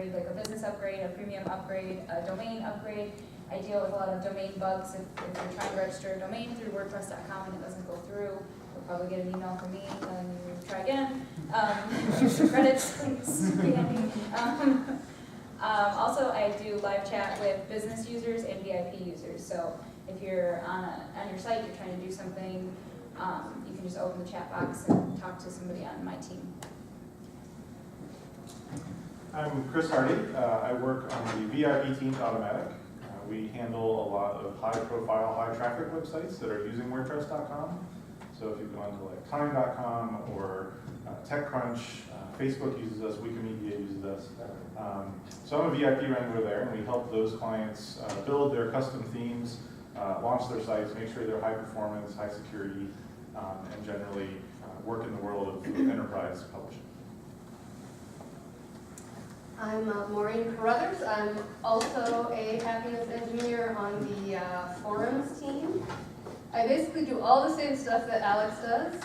upgrade, like a business upgrade, a premium upgrade, a domain upgrade. I deal with a lot of domain bugs. If you're trying to register a domain through WordPress.com and it doesn't go through, you'll probably get an email from me telling you to try again. Use your credits, please. Also, I do live chat with business users and VIP users. So if you're on your site, you're trying to do something, you can just open the chat box and talk to somebody on my team. I'm Chris Hardy. I work on the VIP team at Automattic. We handle a lot of high-profile, high-traffic websites that are using WordPress.com. So if you go onto like Time.com or TechCrunch, Facebook uses us, Wikimedia uses us. So I'm a VIP wrangler there, and we help those clients build their custom themes, launch their sites, make sure they're high performance, high security, and generally work in the world of enterprise publishing. I'm Maureen Carruthers. I'm also a happiness engineer on the forums team. I basically do all the same stuff that Alex does.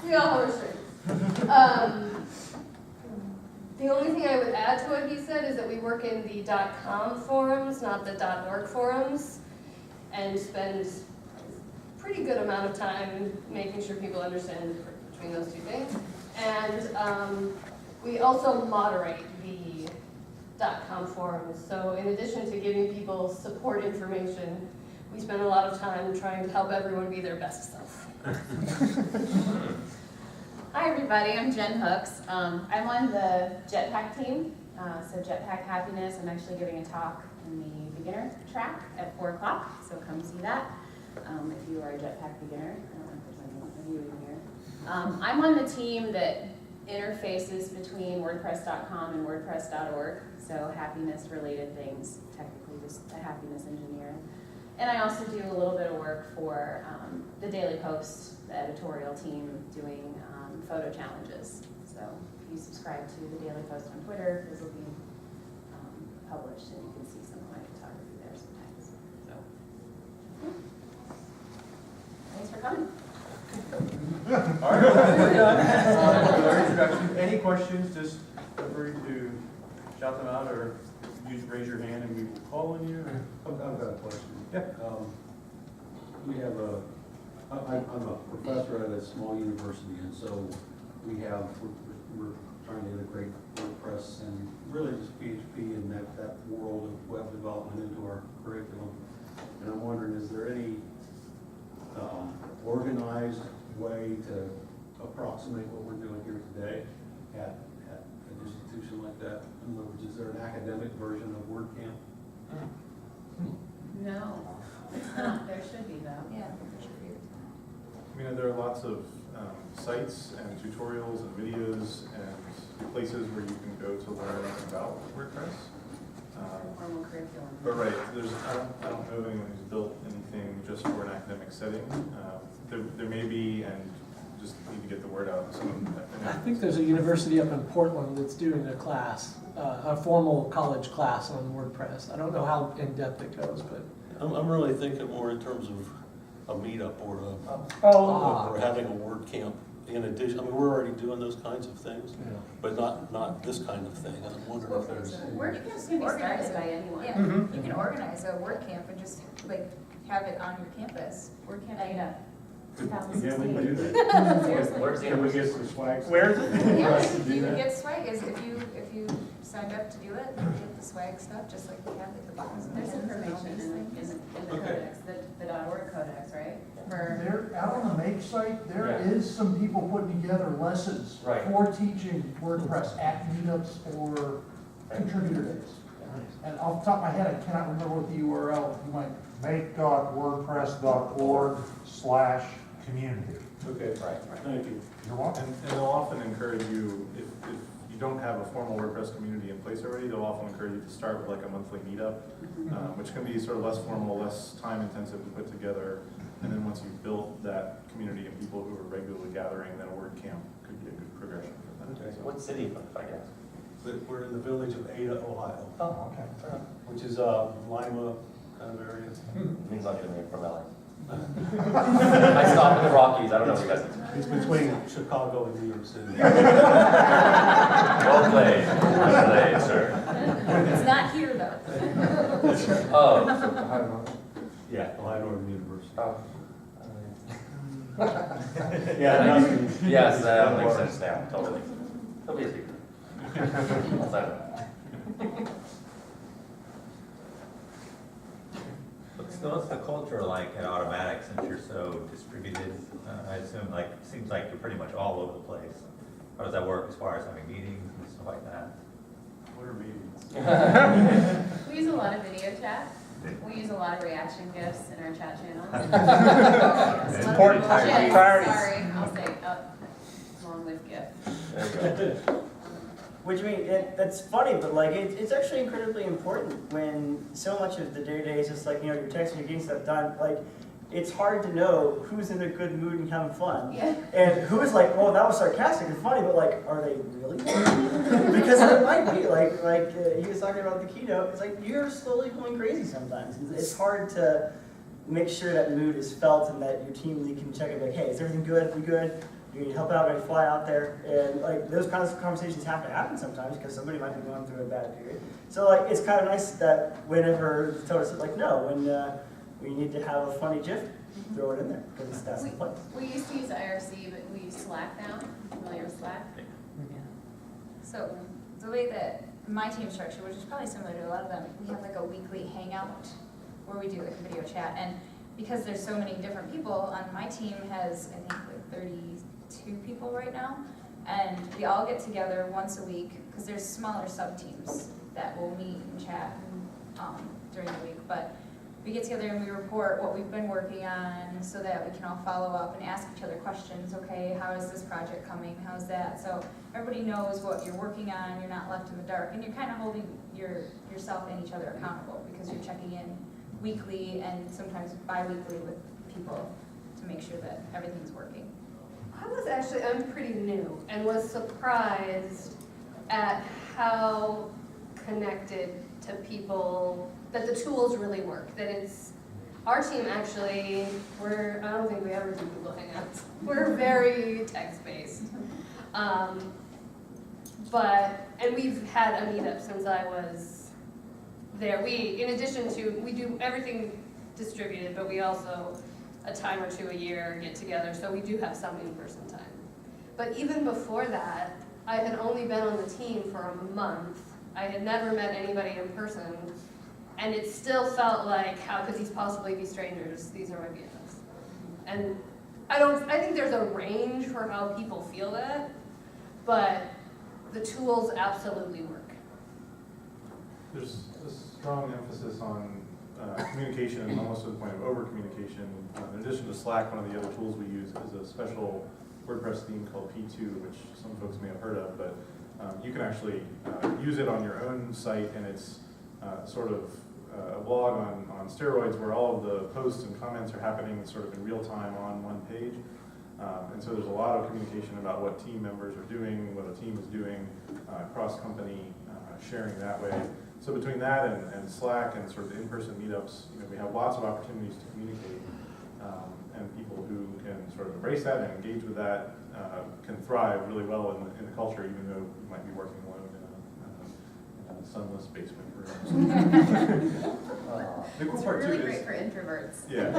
We all have our strengths. The only thing I would add to what he said is that we work in the .com forums, not the .org forums, and spend a pretty good amount of time making sure people understand the difference between those two things. And we also moderate the .com forums. So in addition to giving people support information, we spend a lot of time trying to help everyone be their best self. Hi everybody, I'm Jen Hooks. I'm on the Jetpack team. So Jetpack Happiness, I'm actually giving a talk in the beginner track at 4 o'clock, so come see that. If you are a Jetpack beginner, I don't know if there's anyone of you in here. I'm on the team that interfaces between WordPress.com and WordPress.org, so happiness-related things, technically just a happiness engineer. And I also do a little bit of work for the Daily Post, the editorial team, doing photo challenges. So if you subscribe to the Daily Post on Twitter, this will be published, and you can see some of my photography there sometimes. So, thanks for coming. All right, we're done. Our introduction. Any questions, just feel free to shout them out or raise your hand and we will call on you. I've got a question. Yeah. We have I'm a professor at a small university, and so we're trying to integrate WordPress and really just PHP and that world of web development into our curriculum. And I'm wondering, is there any organized way to approximate what we're doing here today at an institution like that? In other words, is there an academic version of WordCamp? No, it's not. There should be though. Yeah, there should be. I mean, there are lots of sites and tutorials and videos and places where you can go to learn about WordPress. Formal curriculum. But right, I don't know of anyone who's built anything just for an academic setting. There may be, and just need to get the word out. I think there's a university up in Portland that's doing a class, a formal college class on WordPress. I don't know how in depth it goes, but I'm really thinking more in terms of a meetup or or having a WordCamp in addition. I mean, we're already doing those kinds of things, but not this kind of thing. And I'm wondering if there's WordCamps can be started by anyone. Yeah, you can organize a WordCamp and just like have it on your campus. WordCamp beta. Yeah, we 2016. can do that. Seriously. Where's the we get some swag? Where is it? Yeah, you can get swag if you signed up to do it. You get the swag stuff just like we have like the buttons and There's buttons and all information these in things. the codex, the .org codex, right? For There, out on the Make site, there Yeah. is some people putting together lessons Right. for teaching WordPress at meetups or contributor days. And off the top of my head, I cannot remember what the URL, you might. Make.wordpress.org/community. Okay, right. Thank you. You're welcome. And they'll often encourage you, if you don't have a formal WordPress community in place already, they'll often encourage you to start with like a monthly meetup, which can be sort of less formal, less time intensive to put together. And then once you've built that community and people who are regularly gathering, then a WordCamp could be a good progression for them. Okay. So- What city, if I guess? we're in the village of Ada, Ohio, Oh, okay. which is Lima kind of area. It means I'm going to be from LA. I stopped in the Rockies. I don't know if you guys. It's between Chicago and New York City. Oh. Yeah, no. Yes, that makes sense now, totally. It'll be a secret. So, What's the culture like at Automattic since you're so distributed? I assume like, seems like you're pretty much all over the place. How does that work as far as having meetings and stuff like that? What are meetings? We use a lot of video chat. We use a lot of reaction gifs in our chat channel. It's important GIFs, priorities. sorry, I'll say along with GIF. There you go. Which I mean, that's funny, but like it's actually incredibly important when so much of the day-to-day is just like, you know, you're texting, you're getting stuff done. Like, it's hard to know who's in a good mood and having fun, Yeah. and who is like, well, that was sarcastic and funny, but like, are they really? Because it might be like he was talking about the keynote. It's like you're slowly going crazy sometimes. It's hard to make sure that mood is felt and that your team lead can check it. Like, hey, is everything good? We good? You need help out, I fly out there, and like those kinds of conversations have to happen sometimes because somebody might be going through a bad period. So like it's kind of nice that whenever the total said like no, when we need to have a funny GIF, throw it in there because that's the place. We used to use IRC, but we use Slack now. Familiar with Slack? So the way that my team structured, which is probably similar to a lot of them, we have like a weekly hangout where we do like a video chat. And because there's so many different people on my team has, I think, like 32 people right now. And we all get together once a week because there's smaller sub-teams that will meet and chat during the week. But we get together and we report what we've been working on so that we can all follow up and ask each other questions. Okay, how is this project coming? How's that? So everybody knows what you're working on. You're not left in the dark. And you're kind of holding yourself and each other accountable because you're checking in weekly and sometimes bi-weekly with people to make sure that everything's working. I'm pretty new and was surprised at how connected to people, that the tools really work, that it's, our team actually, I don't think we ever do Google Hangouts. We're very text-based. And we've had a meetup since I was there. In addition to, we do everything distributed, but we also, a time or two a year, get together, so we do have some in-person time. But even before that, I had only been on the team for a month. I had never met anybody in person, and it still felt like, how could these possibly be strangers? These are my BFFs. And I think there's a range for how people feel that, but the tools absolutely work. There's a strong emphasis on communication and almost to the point of over-communication. In addition to Slack, one of the other tools we use is a special WordPress theme called P2, which some folks may have heard of, but you can actually use it on your own site, and it's sort of a blog on steroids where all of the posts and comments are happening sort of in real time on one page. And so there's a lot of communication about what team members are doing, what a team is doing, cross-company sharing that way. So between that and Slack and sort of the in-person meetups, we have lots of opportunities to communicate, and people who can sort of embrace that and engage with that can thrive really well in the culture, even though you might be working alone in a sunless basement room. The cool It's part really too great is, for introverts. yeah,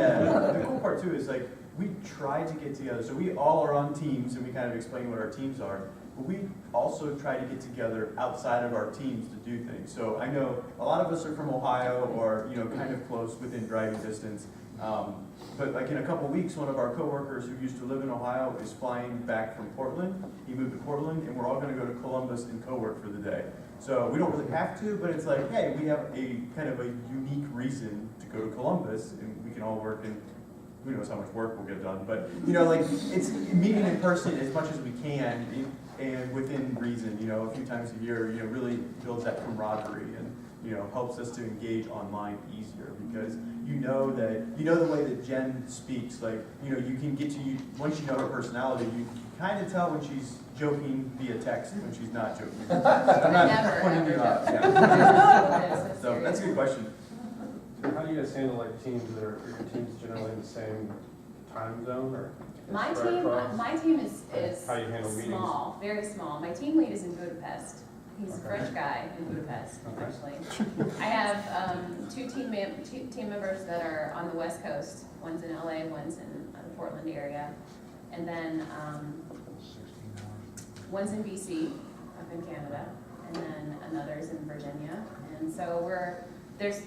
the cool part too is like, we try to get together, so we all are on teams and we kind of explain what our teams are, but we also try to get together outside of our teams to do things. So I know a lot of us are from Ohio or, kind of close within driving distance. But like in a couple weeks, one of our coworkers who used to live in Ohio is flying back from Portland. He moved to Portland, and we're all going to go to Columbus and co-work for the day. So we don't really have to, but it's like, hey, we have a kind of a unique reason to go to Columbus, and we can all work, and who knows how much work we'll get done. But like it's meeting in person as much as we can, and within reason. A few times a year, really builds that camaraderie and helps us to engage online easier because the way that Jen speaks, like, you can get to once you know her personality, you kind of tell when she's joking via text when she's not joking. I'm not Never, pointing ever you out. joke. Yeah. So that's a good question. How do you guys handle like teams that are your teams generally in the same time zone or? My spread team across? is How you handle meetings? small, very small. My team lead is in Budapest, He's a French guy in Budapest, actually. I have two team members that are on the West Coast. One's in LA, one's in the Portland area. And then one's in BC, up in Canada, and then another's in Virginia. And so there's,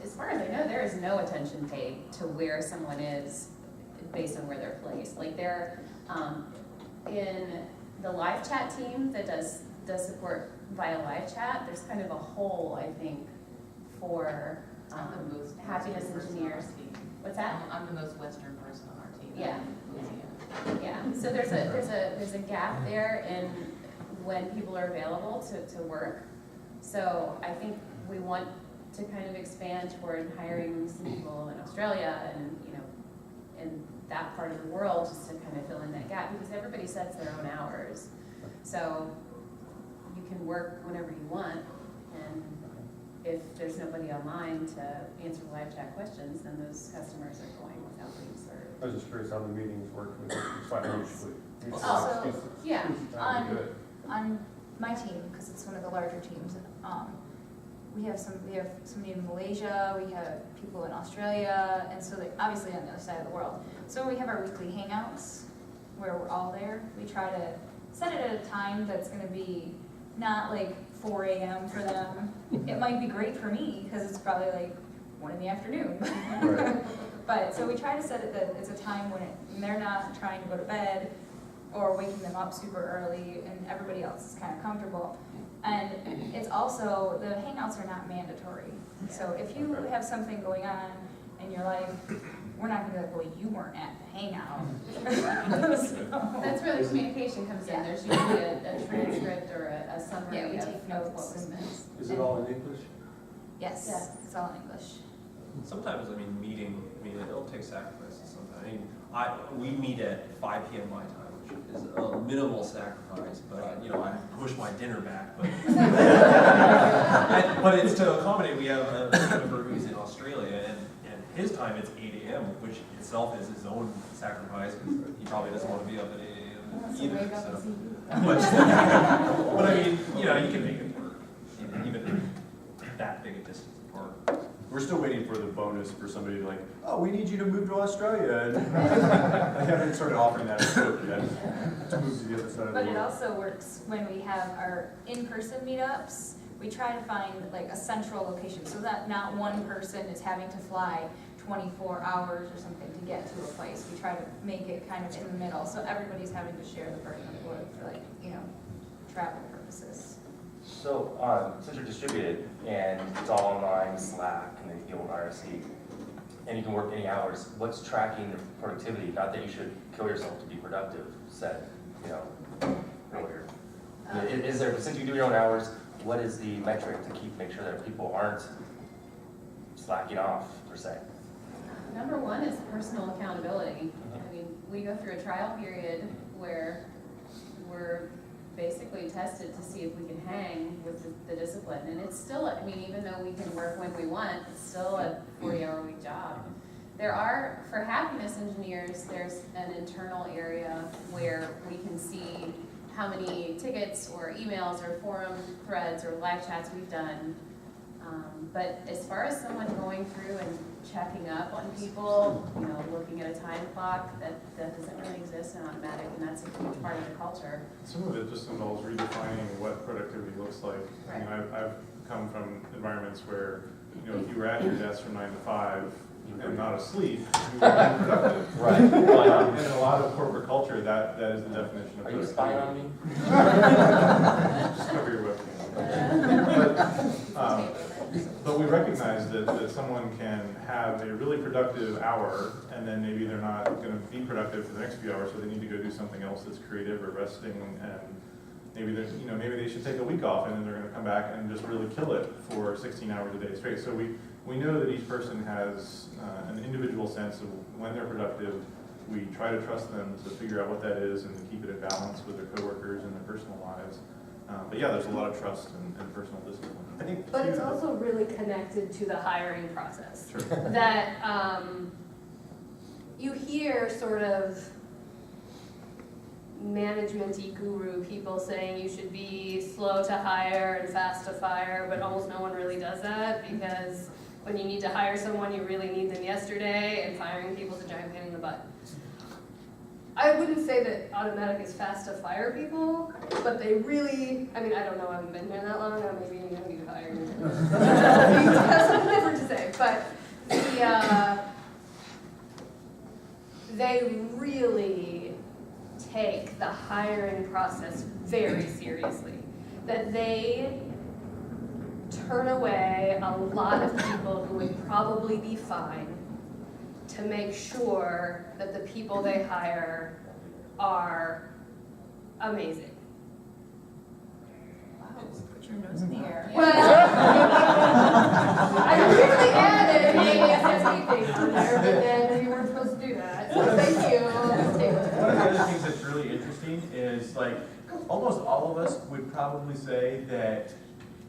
as far as I know, there is no attention paid to where someone is based on where they're placed. Like they're in the live chat team that does support via live chat, there's kind of a hole, I think, for happiness engineers. What's that? I'm the most Western person on our team. Yeah. Yeah, so there's a gap there in when people are available to work. So I think we want to kind of expand toward hiring some people in Australia and, you know, in that part of the world, just to kind of fill in that gap, because everybody sets their own hours. So you can work whenever you want, and if there's nobody online to answer live chat questions, then those customers are going without being served. I was just curious how the meetings work, financially. So, Yeah, on my team, because it's one of the larger teams, we have somebody in Malaysia, we have people in Australia, and so they're obviously on the other side of the world. So when we have our weekly hangouts, where we're all there, we try to set it at a time that's gonna be not like 4 a.m. for them. It might be great for me, because it's probably like 1 in the afternoon. Right. But, so we try to set it that it's a time when they're not trying to go to bed, or waking them up super early, and everybody else is kind of comfortable. And it's also, the hangouts are not mandatory. So if you have something going on in your life, we're not gonna be like, well, you weren't at the hangout. that's where the communication comes in. Yeah. There's usually a transcript or a summary Yeah, we of take what notes. was missed. Is it all in English? Yes, Yes. it's all in English. Sometimes, I mean, it'll take sacrifices sometimes. I mean, we meet at 5 p.m. my time, which is a minimal sacrifice, but, you know, I push my dinner back, but. But it's to accommodate, we have a member who's in Australia, and his time it's 8 a.m., which itself is his own sacrifice, because he probably doesn't want to be up at 8 a.m. either, so. But I mean, you know, you can make it work, even that big a distance apart. We're still waiting for the bonus for somebody to like, oh, we need you to move to Australia. And I haven't started offering that as a yet, to move to the other side of the But it world. also works when we have our in-person meetups. We try to find like a central location, so that not one person is having to fly 24 hours or something to get to a place. We try to make it kind of in the middle, so everybody's having to share the burden of the load for like, you know, travel purposes. So, since you're distributed and it's all online, Slack and the old RSC, and you can work any hours, what's tracking the productivity? Not that you should kill yourself to be productive, said, you know, earlier. Is there, since you do your own hours, what is the metric to make sure that people aren't slacking off, per se? Number one is personal accountability. I mean, we go through a trial period where we're basically tested to see if we can hang with the discipline. And it's still, I mean, even though we can work when we want, it's still a 40-hour-a-week job. There are, for happiness engineers, there's an internal area where we can see how many tickets or emails or forum threads or live chats we've done. But as far as someone going through and checking up on people, you know, looking at a time clock, that doesn't really exist in Automattic, and that's a huge part of the culture. Some of it just involves redefining what productivity looks like. I mean, I've come from environments where, you know, if you were at your desk from 9 to 5 and not asleep, you were unproductive. Right. And in a lot of corporate culture, that is the definition of Are you productivity. spying on me? Just cover your webcam. But we recognize that someone can have a really productive hour, and then maybe they're not going to be productive for the next few hours, so they need to go do something else that's creative or resting, and maybe they should take a week off, and then they're going to come back and just really kill it for 16 hours a day straight. So we know that each person has an individual sense of when they're productive. We try to trust them to figure out what that is and to keep it in balance with their coworkers and their personal lives. But yeah, there's a lot of trust and personal discipline. I think. But it's also really connected to the hiring process. Sure. That you hear sort of management-y guru people saying you should be slow to hire and fast to fire, but almost no one really does that, because when you need to hire someone, you really need them yesterday, and firing people is a giant pain in the butt. I wouldn't say that Automattic is fast to fire people, but they really, I mean, I don't know, I haven't been here that long, maybe you're gonna be hired. You have something different to say, but they really take the hiring process very seriously. That they turn away a lot of people who would probably be fine to make sure that the people they hire are amazing. Wow, put your nose in the air. Well, I really added the SSD thing on there, but then you weren't supposed to do that, so thank you. One of the other things that's really interesting is like, almost all of us would probably say that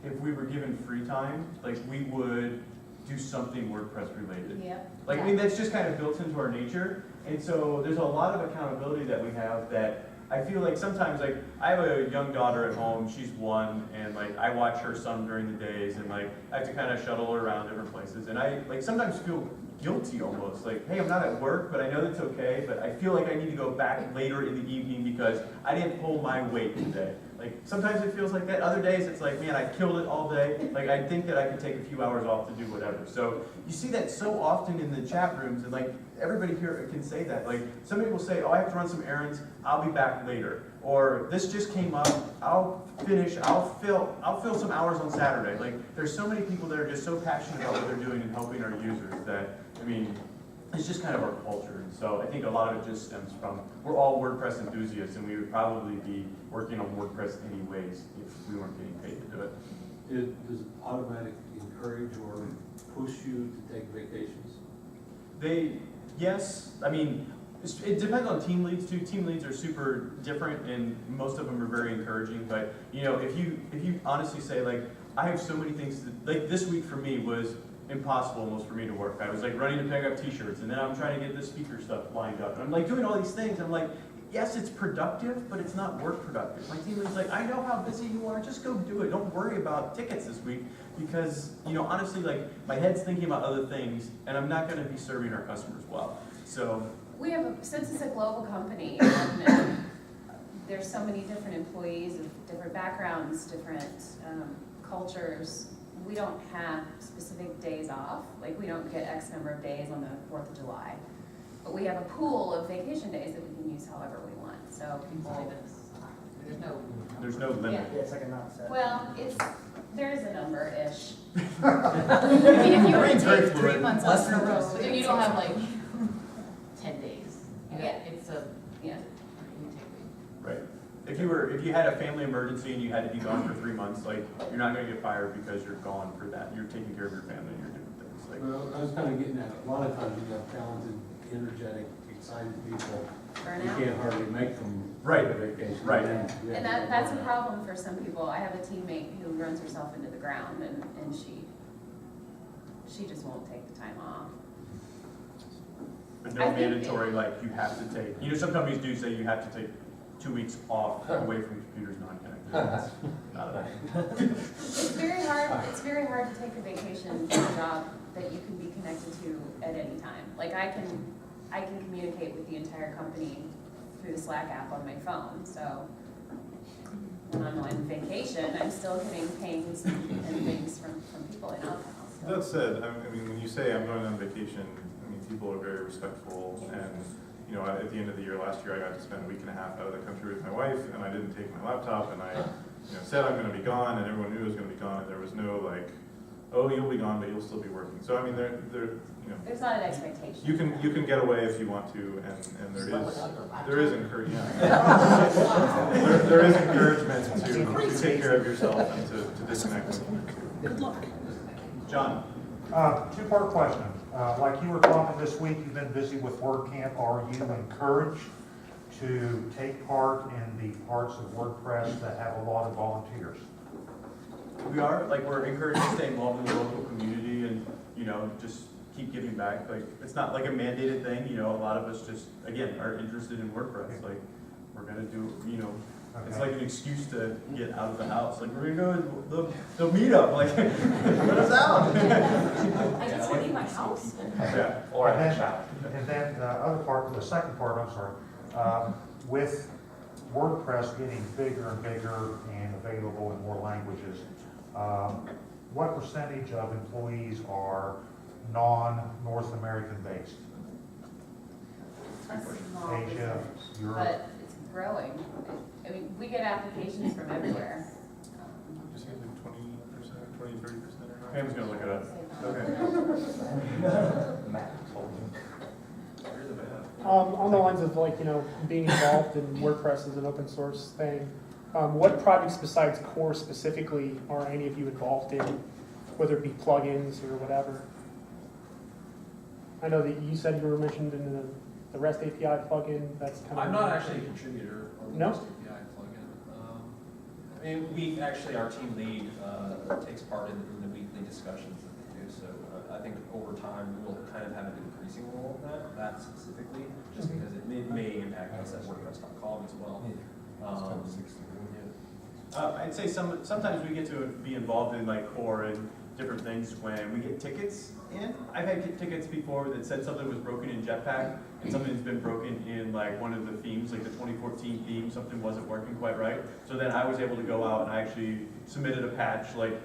if we were given free time, like we would do something WordPress related. Yep. Like, I mean, that's just kind of built into our nature. And so there's a lot of accountability that we have that I feel like sometimes, like, I have a young daughter at home, she's 1, and like, I watch her some during the days, and like, I have to kind of shuttle her around different places. And I like sometimes feel guilty almost, like, hey, I'm not at work, but I know that's okay, but I feel like I need to go back later in the evening because I didn't pull my weight today. Like, sometimes it feels like that. Other days it's like, man, I killed it all day. Like, I think that I could take a few hours off to do whatever. So you see that so often in the chat rooms, and like, everybody here can say that. Like, somebody will say, oh, I have to run some errands, I'll be back later. Or this just came up, I'll fill some hours on Saturday. Like, there's so many people that are just so passionate about what they're doing and helping our users that, I mean, it's just kind of our culture. And so I think a lot of it just stems from, we're all WordPress enthusiasts, and we would probably be working on WordPress anyways if we weren't getting paid to do it. Does Automattic encourage or push you to take vacations? Yes, I mean, it depends on team leads too. Team leads are super different, and most of them are very encouraging. But you know, if you honestly say like, I have so many things to, like this week for me was impossible almost for me to work. I was like running to pick up t-shirts, and then I'm trying to get the speaker stuff lined up, and I'm like doing all these things. I'm like, yes, it's productive, but it's not work productive. My team lead's like, I know how busy you are, just go do it. Don't worry about tickets this week, because, you know, honestly, like, my head's thinking about other things, and I'm not gonna be serving our customers well. So, Since it's a global company, and there's so many different employees of different backgrounds, different cultures, we don't have specific days off. Like, we don't get X number of days on the 4th of July. But we have a pool of vacation days that we can use however we want. So people, there's no limit. Yeah, it's like a not set. well, there is a number-ish. I mean, if you were to take 3 months off in a row, But then you don't have like 10 days. Yeah. It's a, Yeah. you take leave. Right. If you had a family emergency and you had to be gone for 3 months, like, you're not gonna get fired because you're gone for that. You're taking care of your family and you're doing things. Like, Well, I was kind of getting at, a lot of times you have talented, energetic, excited people. Burn You out. can't hardly make them Right. take a vacation. Right. And that's a problem for some people. I have a teammate who runs herself into the ground, and she just won't take the time off. but no I think mandatory, like, you have to take, you know, some companies do say you have to take 2 weeks off away from computers non-connected. That's not a It's very hard. It's very hard to take a vacation from a job that you can be connected to at any time. Like, I can communicate with the entire company through the Slack app on my phone. So when I'm on vacation, I'm still getting pings and things from people in Outbound. That said, I mean, when you say I'm going on vacation, I mean, people are very respectful, and, you know, at the end of the year, last year, I got to spend a week and a half out of the country with my wife, and I didn't take my laptop, and I, you know, said I'm gonna be gone, and everyone knew I was gonna be gone, and there was no, like, oh, you'll be gone, but you'll still be working. So, I mean, you know, There's not an expectation. you can get away if you want to, and there is encouragement. Yeah. there is encouragement to take care of yourself and to disconnect with them. Good luck. John. Two-part question. Like you were talking this week, you've been busy with WordCamp. Are you encouraged to take part in the parts of WordPress that have a lot of volunteers? We are, like, we're encouraged to stay involved in the local community and, you know, just keep giving back. Like, it's not like a mandated thing, you know, a lot of us just, again, are interested in WordPress. Like, we're gonna do, you know, it's Okay. like an excuse to get out of the house. Like, we're gonna go to the meetup, like, let us out. I just want to leave my house. Yeah. Or And at then- the shop. And then the other part, the second part, I'm sorry, with WordPress getting bigger and bigger and available in more languages, what percentage of employees are non-North American based? A small Asia, percentage, Europe? but it's growing. I mean, we get applications from everywhere. Just say like 20%, 20, 30% or Pam's gonna look it up. Matt told me. On the lines of like, being involved in WordPress as an open source thing, what projects besides core specifically are any of you involved in, whether it be plugins or whatever? I know that you said you were mentioned in the REST API plugin, that's kind of... I'm not actually a contributor on the No? REST API plugin. I mean, our team lead takes part in the weekly discussions that they do, so I think over time we'll kind of have an increasing role in that specifically, just because it may impact us at WordPress.com as well. I'd say sometimes we get to be involved in like core and different things when we get tickets in. I've had tickets before that said something was broken in Jetpack and something's been broken in like one of the themes, like the 2014 theme, something wasn't working quite right. So then I was able to go out and I actually submitted a patch, and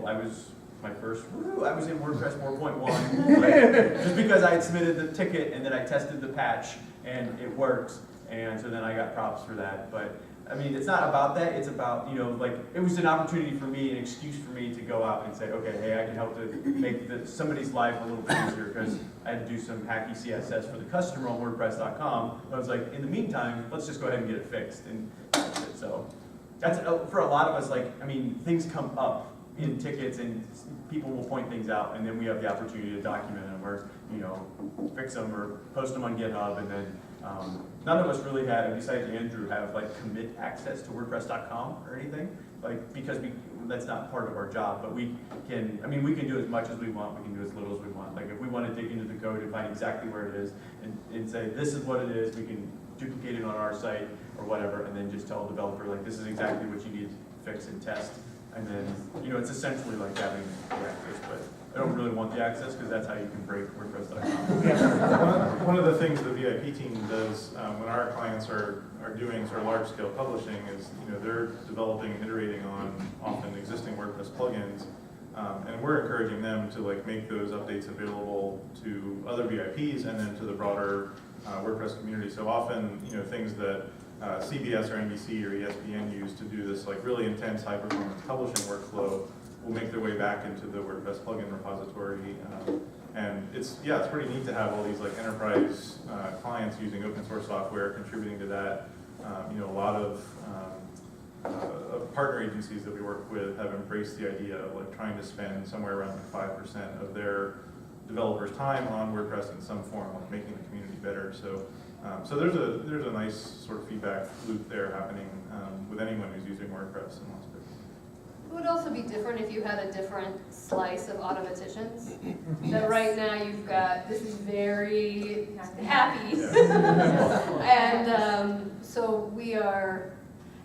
I was my first, I was in WordPress 4.1, just because I had submitted the ticket and then I tested the patch and it worked. And so then I got props for that. But I mean, it's not about that. It's about, it was an opportunity for me, an excuse for me to go out and say, okay, hey, I can help to make somebody's life a little bit easier because I had to do some hacky CSS for the customer on WordPress.com. I was like, in the meantime, let's just go ahead and get it fixed. And that's it. So that's, for a lot of us, things come up in tickets and people will point things out and then we have the opportunity to document them or, fix them or post them on GitHub. And then none of us really had, besides Andrew, have commit access to WordPress.com or anything, because that's not part of our job, but we can do as much as we want, we can do as little as we want. Like if we want to dig into the code and find exactly where it is and say, this is what it is, we can duplicate it on our site or whatever, and then just tell the developer, this is exactly what you need to fix and test. And then, it's essentially like having the access, but I don't really want the access because that's how you can break WordPress.com. One of the things the VIP team does when our clients are doing sort of large-scale publishing is, they're developing and iterating on often existing WordPress plugins, and we're encouraging them to make those updates available to other VIPs and then to the broader WordPress community. So often, things that CBS or NBC or ESPN use to do this really intense high-performance publishing workflow will make their way back into the WordPress plugin repository. And it's pretty neat to have all these enterprise clients using open source software contributing to that. A lot of partner agencies that we work with have embraced the idea of trying to spend somewhere around 5% of their developers' time on WordPress in some form, making the community better. So there's a nice sort of feedback loop there happening with anyone who's using WordPress in lots of different. It would also be different if you had a different slice of automaticians. That right now you've got, this is very happy. And so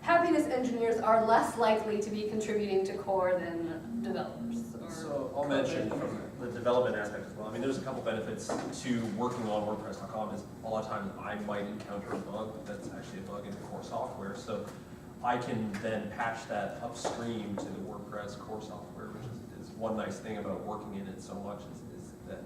happiness engineers are less likely to be contributing to core than developers. So I'll mention from the development aspect as well. I mean, there's a couple benefits to working on WordPress.com. Is a lot of times I might encounter a bug that's actually a bug in the core software. So I can then patch that upstream to the WordPress core software, which is one nice thing about working in it so much is that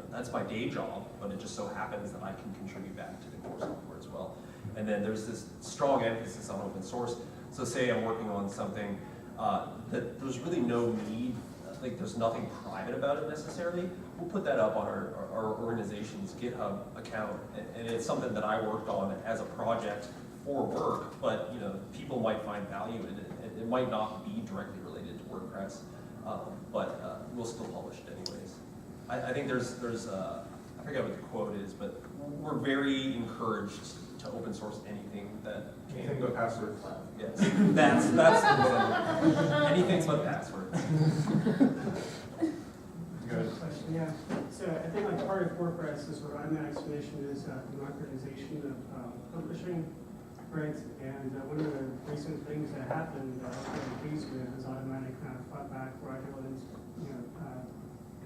that's my day job, but it just so happens that I can contribute back to the core software as well. And then there's this strong emphasis on open source. So say I'm working on something that there's really no need, there's nothing private about it necessarily. We'll put that up on our organization's GitHub account, and it's something that I worked on as a project for work, but people might find value in it. It might not be directly related to WordPress, but we'll still publish it anyways. I think there's I forget what the quote is, but we're very encouraged to open source anything that can. Anything but passwords. Yes, that's the one. Anything but passwords. Good. Question, yeah. So I think part of WordPress is sort of, on that explanation, is democratization of publishing. Right, and one of the recent things that happened that I was really pleased with is Automattic kind of fought back fraudulent,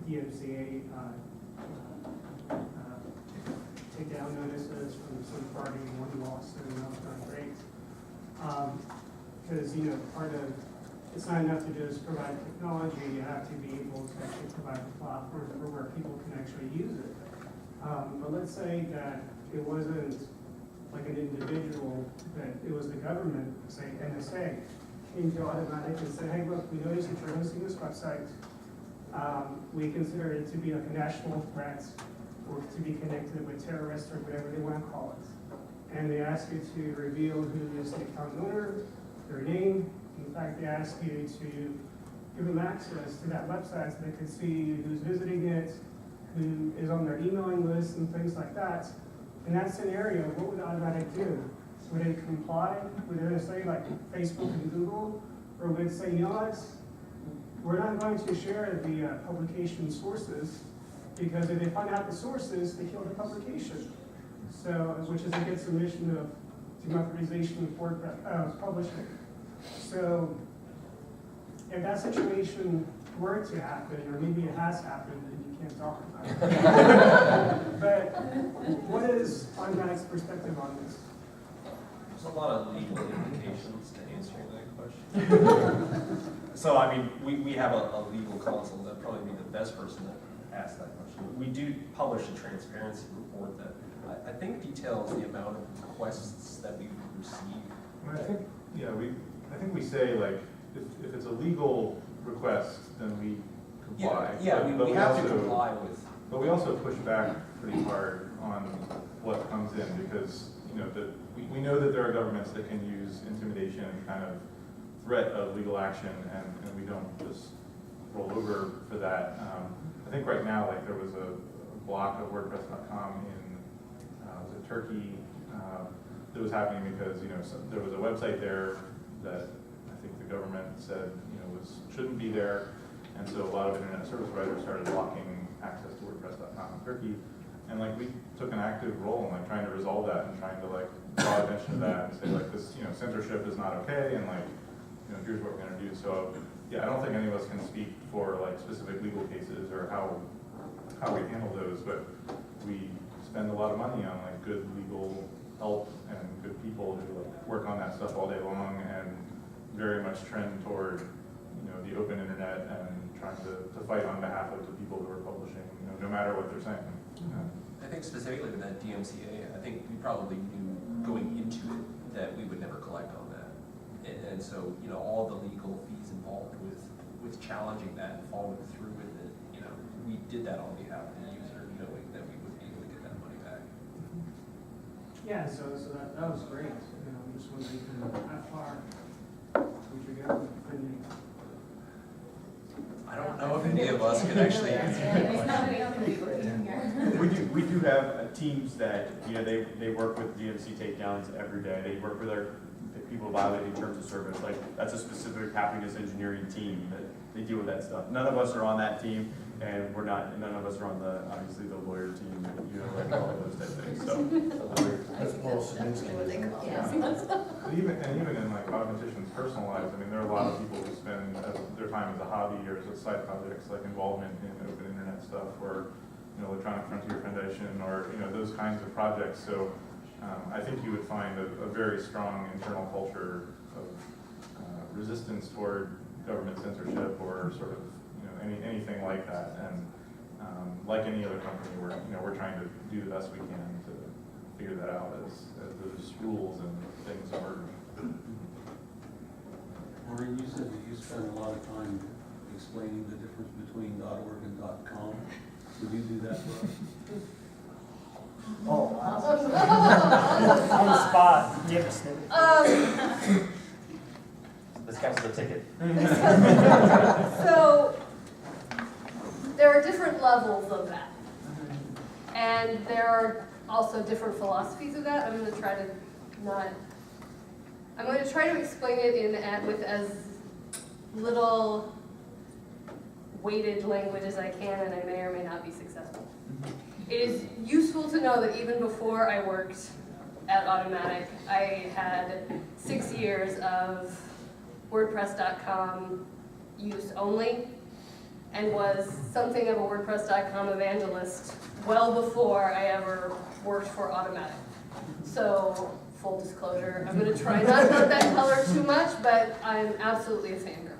DMCA take down notices from some party, one lawsuit, and that was not great. Because, part of, it's not enough to just provide technology, you have to be able to actually provide a platform for where people can actually use it. But let's say that it wasn't like an individual, that it was the government, say NSA, came to Automattic and said, hey, look, we noticed that you're hosting this website. We consider it to be like a national threat or to be connected with terrorists or whatever they want to call it. And they ask you to reveal who is the account owner, their name. In fact, they ask you to give them access to that website so they can see who's visiting it, who is on their emailing list and things like that. In that scenario, what would Automattic do? Would it comply? Would it say like Facebook and Google? Or would it say, you know what? We're not going to share the publication sources because if they find out the sources, they kill the publication. So, which is a good submission of democratization of WordPress publishing. So, if that situation were to happen, or maybe it has happened, and you can't talk about it. But what is Automattic's perspective on this? There's a lot of legal implications to answering that question. So, I mean, we have a legal counsel that'd probably be the best person to ask that question. We do publish a transparency report that I think details the amount of requests that we receive. I think we say like, if it's a legal request, then we comply. Yeah, but we have to comply with. But we also push back pretty hard on what comes in because, we know that there are governments that can use intimidation and kind of threat of legal action, and we don't just roll over for that. I think right now, like there was a block of WordPress.com in was it Turkey that was happening because there was a website there that I think the government said shouldn't be there, and so a lot of internet service providers started blocking access to WordPress.com in Turkey, and like we took an active role in like trying to resolve that and trying to like draw attention to that and say like this censorship is not okay, and like here's what we're going to do. So yeah, I don't think any of us can speak for like specific legal cases or how we handle those, but we spend a lot of money on like good legal help and good people who like work on that stuff all day long and very much trend toward the open internet and trying to fight on behalf of the people who are publishing, no matter what they're saying. I think specifically with that DMCA, I think we probably knew going into it that we would never collect on that. And so, all the legal fees involved with challenging that and following through with it, we did that on behalf of the user, knowing that we would be able to get that money back. Yeah, so that was great. I'm just wondering how far would you go with defending? I don't know if any of us could actually answer that question. We do have teams that they work with DMC takedowns every day. They work with our people violating terms of service. Like that's a specific happiness engineering team that they deal with that stuff. None of us are on that team, and none of us are on obviously the lawyer team. Like all of those type of things. So That's even in like competitions, personal lives, I mean, there are a lot of people who spend their time as a hobby or as a side projects, like involvement in open internet stuff, or Electronic Frontier Foundation, or those kinds of projects. So I think you would find a very strong internal culture of resistance toward government censorship or sort of anything like that. And like any other company, we're trying to do the best we can to figure that out as those rules and things emerge. Maureen, you said that you spend a lot of time explaining the difference between .org and .com. Would you do that for us? Oh, wow. On the spot. Do you have a snippet? This counts as a ticket. So, there are different levels of that. And there are also different philosophies of that. I'm going to try to explain it with as little weighted language as I can, and I may or may not be successful. It is useful to know that even before I worked at Automattic. I had 6 years of WordPress.com use only, and was something of a WordPress.com evangelist well before I ever worked for Automattic. So, full disclosure, I'm gonna try not to let that color too much, but I'm absolutely a fangirl.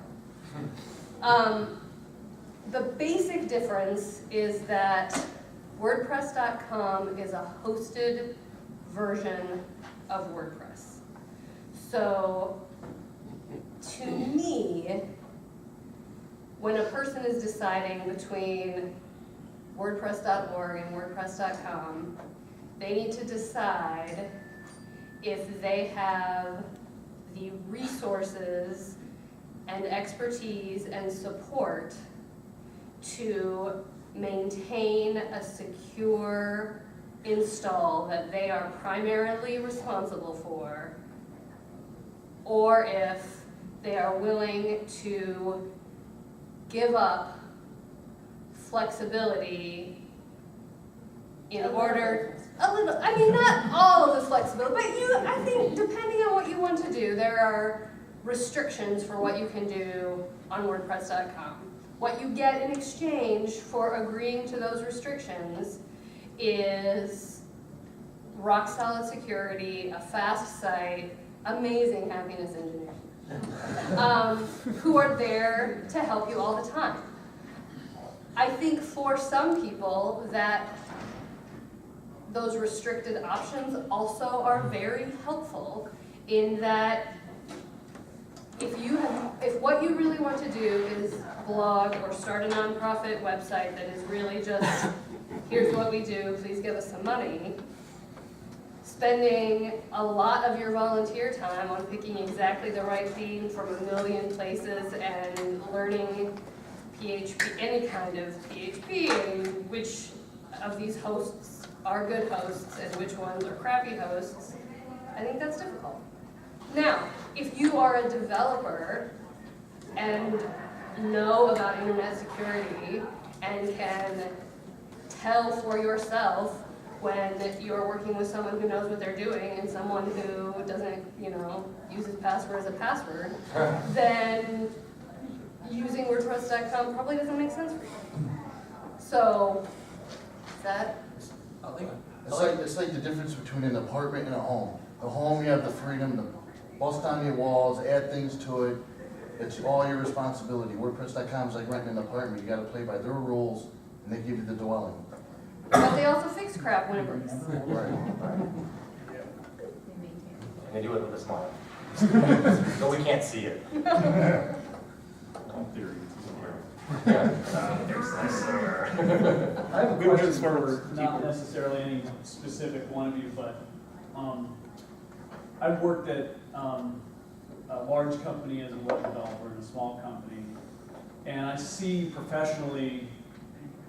The basic difference is that WordPress.com is a hosted version of WordPress. So, to me, when a person is deciding between WordPress.org and WordPress.com, they need to decide if they have the resources and expertise and support to maintain a secure install that they are primarily responsible for, or if they are willing to give up flexibility in order, a little, I mean, not all of the flexibility, but I think depending on what you want to do, there are restrictions for what you can do on WordPress.com. What you get in exchange for agreeing to those restrictions is rock solid security, a fast site, amazing happiness engineers, who are there to help you all the time. I think for some people that those restricted options also are very helpful in that if what you really want to do is blog or start a nonprofit website that is really just, here's what we do, please give us some money, spending a lot of your volunteer time on picking exactly the right theme from a million places and learning PHP, any kind of PHP, and which of these hosts are good hosts and which ones are crappy hosts, I think that's difficult. Now, if you are a developer and know about internet security and can tell for yourself when you're working with someone who knows what they're doing and someone who doesn't, use his password as a password, then using WordPress.com probably doesn't make sense for you. So, is that? It's like the difference between an apartment and a home. A home, you have the freedom to bust down your walls, add things to it. It's all your responsibility. WordPress.com is like renting an apartment. You got to play by their rules, and they give you the dwelling. But they also fix crap when it breaks. Right. And they do it with a smile. So we can't see it. In theory, it's somewhere. I have a question for not necessarily any specific one of you, but I've worked at a large company as a web developer in a small company, and I see professionally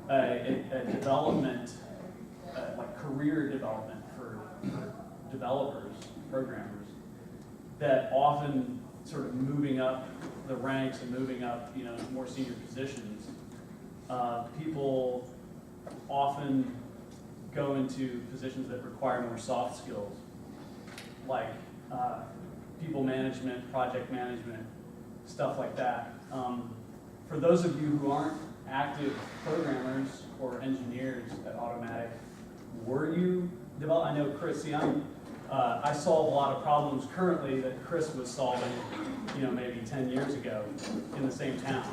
a development, like career development for developers, programmers, that often sort of moving up the ranks and moving up, more senior positions. People often go into positions that require more soft skills, like people management, project management, stuff like that. For those of you who aren't active programmers or engineers at Automattic, were you develop? I know Chris, I solve a lot of problems currently that Chris was solving, maybe 10 years ago in the same town.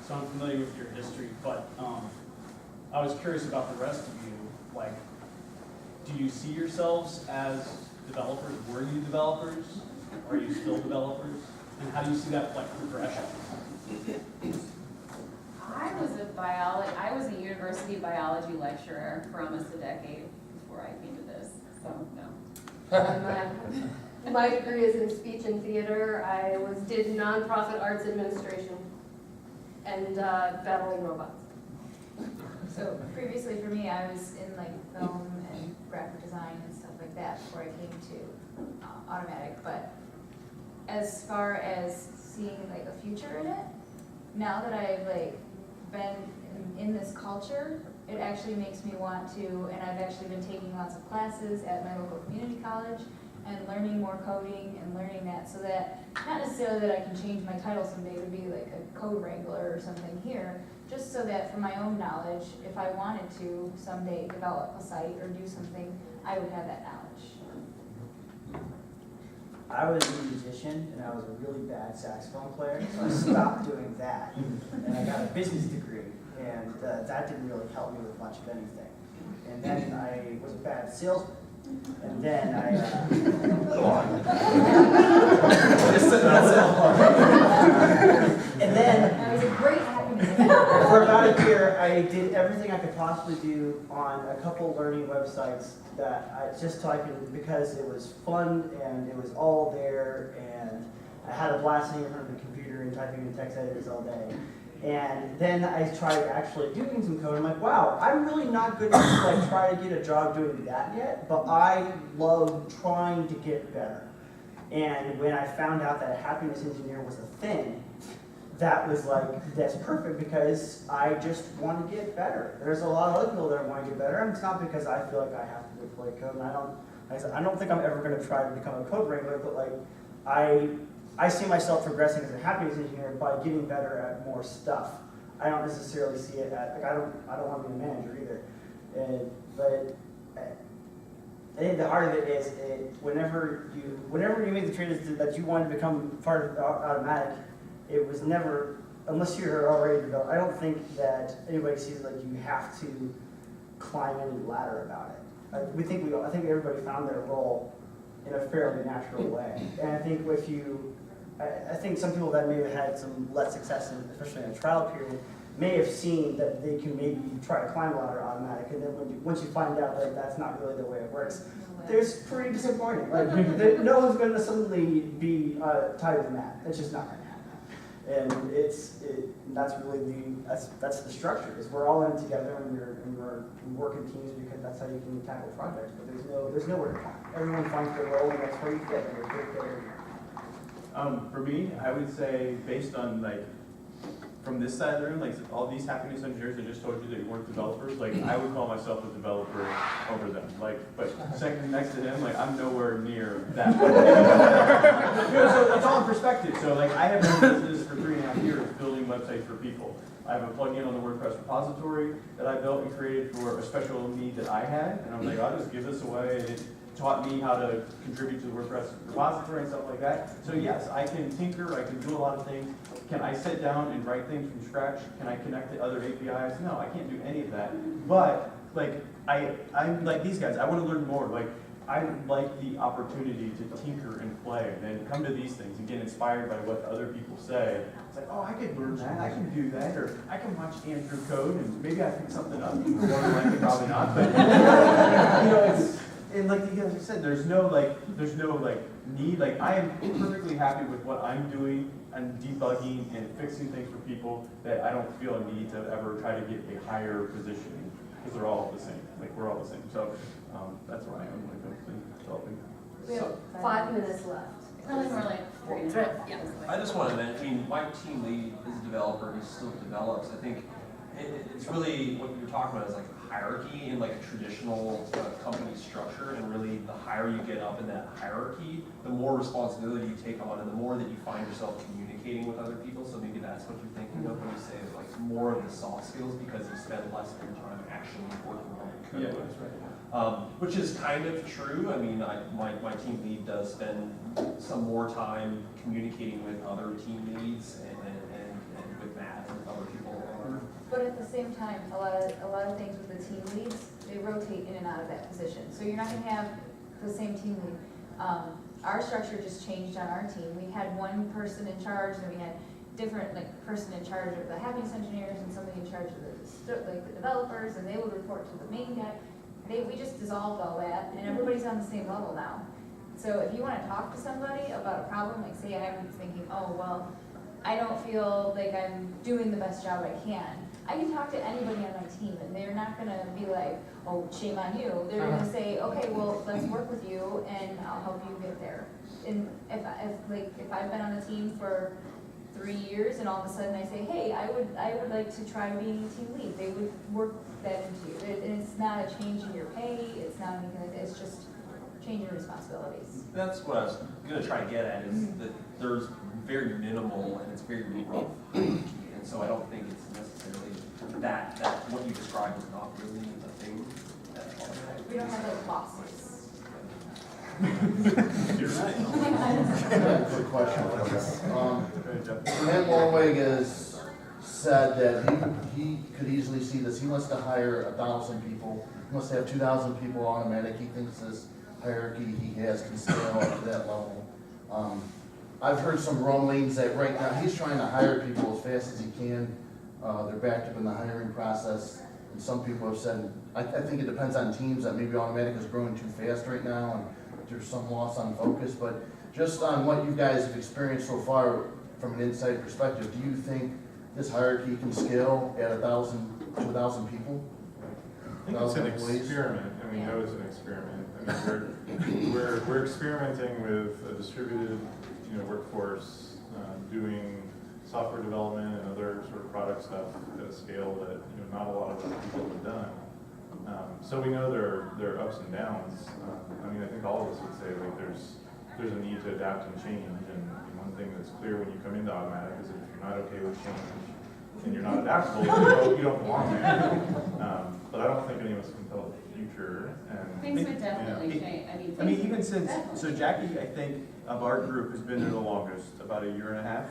So I'm familiar with your history, but I was curious about the rest of you. Like, do you see yourselves as developers? Were you developers? Are you still developers? And how do you see that progression? I was a university biology lecturer for almost a decade before I came to this, so no. My degree is in speech and theater. I did nonprofit arts administration and battling robots. So previously for me, I was in film and graphic design and stuff like that before I came to Automattic. But as far as seeing a future in it, now that I've been in this culture it actually makes me want to, and I've actually been taking lots of classes at my local community college and learning more coding and learning that, so that, not necessarily that I can change my title someday to be like a code wrangler or something here, just so that for my own knowledge, if I wanted to someday develop a site or do something, I would have that knowledge. I was a musician and I was a really bad saxophone player, so I stopped doing that. And I got a business degree, and that didn't really help me with much of anything. And then I was a bad salesman. And then I, go on. And then, That was a great happiness. for about a year, I did everything I could possibly do on a couple learning websites just so I could, because it was fun and it was all there, and I had a blast sitting in front of the computer and typing in text editors all day. And then I tried actually doing some code. I'm like, wow, I'm really not good enough to like try to get a job doing that yet, but I love trying to get better. And when I found out that a happiness engineer was a thing, that was like, that's perfect, because I just want to get better. There's a lot of other people that want to get better, and it's not because I feel like I have to deploy code, and I don't think I'm ever going to try to become a code wrangler, but like, I see myself progressing as a happiness engineer by getting better at more stuff. I don't necessarily see it at, like, I don't want to be a manager either. But I think the heart of it is, whenever you make the transition that you want to become part of Automattic, it was never, unless you're already developed, I don't think that anybody sees like you have to climb any ladder about it. I think everybody found their role in a fairly natural way. And I think I think some people that may have had some less success, especially in a trial period, may have seen that they can maybe try to climb a ladder automatic, and then once you find out that that's not really the way it works, there's pretty disappointing. Like, no one's going to suddenly be tied to that. It's just not going to happen. And that's really that's the structure. Is we're all in it together, and we work in teams, because that's how you can tackle projects. But there's nowhere to climb. Everyone finds their role, and that's where you get there. For me, I would say, based on like, from this side of the room, like all these happiness engineers that just told you that you weren't developers, like I would call myself a developer over them. Like, but second next to them, like I'm nowhere near that. So it's all in perspective. So like I have been in business for 3.5 years building websites for people. I have a plugin on the WordPress repository that I built and created for a special need that I had, and I was like, I'll just give this away. And it taught me how to contribute to the WordPress repository and stuff like that. So yes, I can tinker, I can do a lot of things. Can I sit down and write things from scratch? Can I connect to other APIs? No, I can't do any of that. But like I'm like these guys, I want to learn more. Like I like the opportunity to tinker and play and come to these things and get inspired by what other people say. It's like, oh, I could learn that, I can do that, or I can watch Andrew code and maybe I pick something up. More than likely, probably not, but it's. And like you guys said, there's no need. Like I am perfectly happy with what I'm doing and debugging and fixing things for people, that I don't feel a need to ever try to get a higher position, because they're all the same. Like we're all the same. So that's where I am when it comes to developing. We have 5 minutes left. Probably more like 3.5. Yeah. I just want to mention, my team lead is a developer who still develops. I think it's really, what you're talking about is like hierarchy in like a traditional company structure, and really the higher you get up in that hierarchy, the more responsibility you take on, and the more that you find yourself communicating with other people. So maybe that's what you're thinking of when you say like more of the soft skills, because you spend less of your time actually working on the code. Yeah, that's right. Which is kind of true. I mean, my team lead does spend some more time communicating with other team leads and with Matt and other people. But at the same time, a lot of things with the team leads, they rotate in and out of that position. So you're not going to have the same team lead. Our structure just changed on our team. We had one person in charge, and we had different person in charge of the happiness engineers and somebody in charge of the developers, and they would report to the main guy. We just dissolved all that, and everybody's on the same level now. So if you want to talk to somebody about a problem, like say I'm thinking, oh well, I don't feel like I'm doing the best job I can, I can talk to anybody on my team, and they're not going to be like, oh, shame on you. They're going to say, okay, well, let's work with you, and I'll help you get there. And if I've been on the team for 3 years, and all of a sudden I say, hey, I would like to try being a team lead, they would work that into you. And it's not a change in your pay, it's not anything like that, it's just changing responsibilities. That's what I was gonna try to get at, is that there's very minimal and it's very rough. And so I don't think it's necessarily that what you described is not really a thing. We don't have like bosses. You're right. Quick question. Ken Warwig has said that he could easily see this. He wants to hire 1,000 people. He wants to have 2,000 people automatic. He thinks this hierarchy he has can scale up to that level. I've heard some rumblings that right now he's trying to hire people as fast as he can. They're backed up in the hiring process. And some people have said, I think it depends on teams, that maybe Automattic is growing too fast right now and there's some loss on focus. But just on what you guys have experienced so far from an inside perspective, do you think this hierarchy can scale at 1,000 to 1,000 people? I think it's an experiment, and we know it's an experiment. I mean, we're experimenting with a distributed, workforce, doing software development and other sort of product stuff at a scale that not a lot of other people have done. So we know there are ups and downs. I mean, I think all of us would say like there's a need to adapt and change. And one thing that's clear when you come into Automattic is that if you're not okay with change and you're not adaptable, you don't belong there. But I don't think any of us can tell the future. And Things would definitely change. I mean, even since, so Jackie, I think, of our group has been there the longest, about 1.5 years,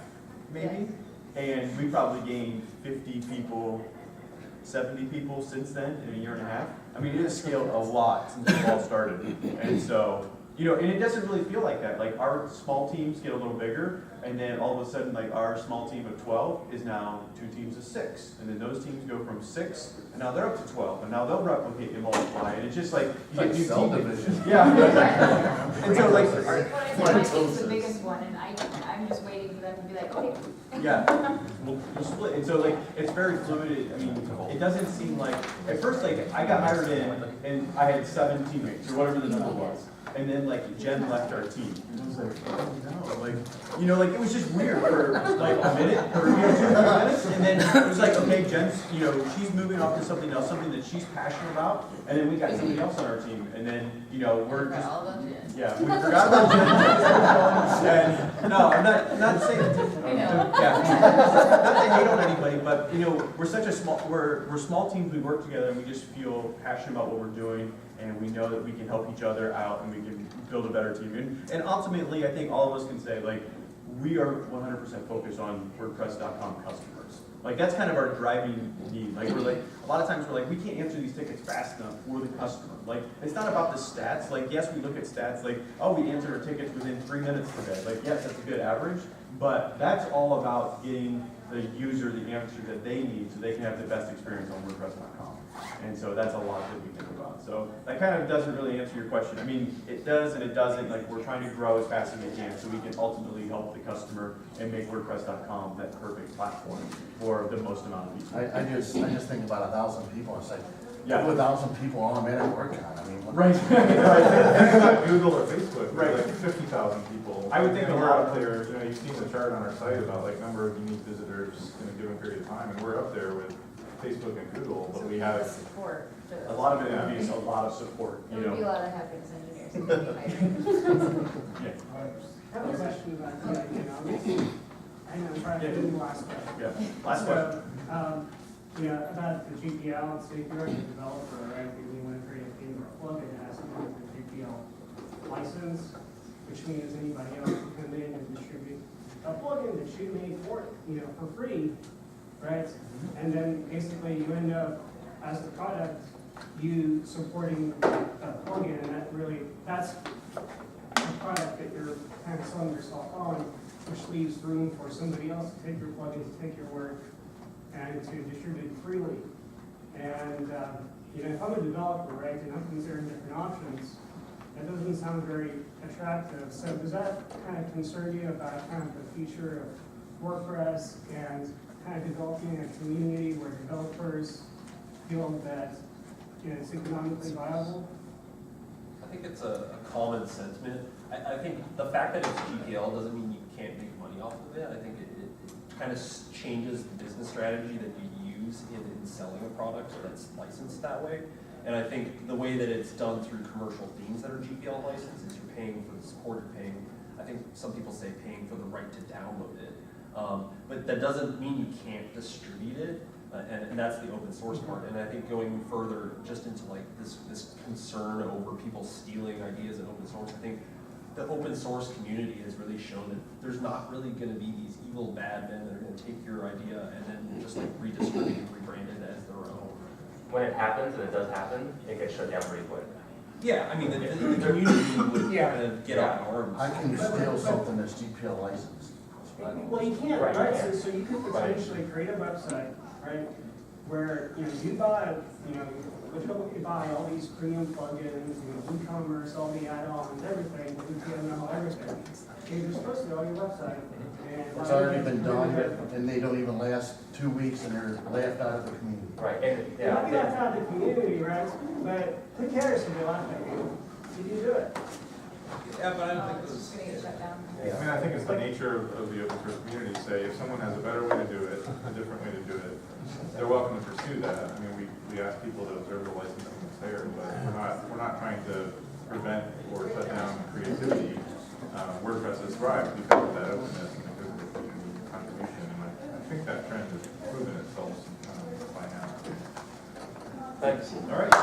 maybe. And we probably gained 50 people, 70 people since then in 1.5 years. I mean, it has scaled a lot since we all started. And so, and it doesn't really feel like that. Like our small teams get a little bigger, and then all of a sudden, like our small team of 12 is now 2 teams of 6. And then those teams go from 6, and now they're up to 12, and now they'll replicate and multiply. And it's just like, you get new cell team division. Yeah. And so like, What I said, my team's the biggest one, and I'm just waiting for them to be like, okay. yeah, we'll split. And so like, it's very fluid. I mean, it doesn't seem like, at first like, I got hired in, and I had 7 teammates, or whatever the number was. And then like Jen left our team. And I was like, oh no, like, like it was just weird for like a minute or 2 minutes. And then it was like, okay, Jen's, she's moving off to something else, something that she's passionate about. And then we got somebody else on our team. And then, we're just, yeah, we forgot about Jen. And no, I'm not saying, yeah, not to hate on anybody, but we're such a we're small teams, we work together and we just feel passionate about what we're doing. And we know that we can help each other out and we can build a better team. And ultimately, I think all of us can say, like, we are 100% focused on WordPress.com customers. Like, that's kind of our driving need. Like, a lot of times we're like, we can't answer these tickets fast enough for the customer. Like, it's not about the stats. Like, yes, we look at stats, like, oh, we answered our tickets within 3 minutes today. Like, yes, that's a good average. But that's all about getting the user the answer that they need so they can have the best experience on WordPress.com. And so that's a lot that we think about. So that kind of doesn't really answer your question. I mean, it does and it doesn't. Like, we're trying to grow as fast as we can so we can ultimately help the customer and make WordPress.com that perfect platform for the most amount of people. I just think about 1,000 people. It's like, yeah, 1,000 people Automattic work on. I mean, right. Think about Google or Facebook, right? Like 50,000 people. I would think we're up there. You've seen the chart on our site about like number of unique visitors in a given period of time, and we're up there with Facebook and Google, but we have support. A lot of it would be a lot of support. There would be a lot of happiness engineers. Yeah. I have a question about the idea. I know, I'm trying to do the last question. Yeah. Last question. About the GPL, so if you're a developer, right, we want to create a thing or a plugin that has to do with the GPL license, which means anybody else can come in and distribute a plugin that you made for it, for free, right? And then basically you end up, as the product, you supporting a plugin, and that's the product that you're kind of selling yourself on, which leaves room for somebody else to take your plugins, take your work, and to distribute freely. And if I'm a developer, right, and I'm considering different options, that doesn't sound very attractive. So does that kind of concern you about kind of the future of WordPress and kind of developing a community where developers feel that it's economically viable? I think it's a common sentiment. I think the fact that it's GPL doesn't mean you can't make money off of it. I think it kind of changes the business strategy that you use in selling a product that's licensed that way. And I think the way that it's done through commercial themes that are GPL licensed is you're paying for the support, you're paying, I think some people say paying for the right to download it. But that doesn't mean you can't distribute it, and that's the open source part. And I think going further just into like this concern over people stealing ideas in open source, I think the open source community has really shown that there's not really going to be these evil bad men that are going to take your idea and then just like redistribute and rebrand it as their own. When it happens, and it does happen, it gets shut down pretty quick. Yeah, I mean, the community would kind of get out of arms. I can steal something that's GPL licensed. Well, you can't, right? So you could potentially create a website, right, where, you buy, you buy all these premium plugins, e-commerce, all the add-ons, everything, HTML, everything. And you're supposed to go on your website. And It's already been done, and they don't even last 2 weeks, and they're laughed out of the community. Right, and You might be left out of the community, right? But who cares if they laugh at you? Did you do it? Yeah, but I don't think It's those. just gonna get shut down. I mean, I think it's the nature of the open source community to say, if someone has a better way to do it, a different way to do it, they're welcome to pursue that. I mean, we ask people to observe the licensing that's there, but we're not trying to prevent or shut down creativity. WordPress has thrived because of that openness and because of the community contribution, and I think that trend has proven itself by now. Thanks. All right.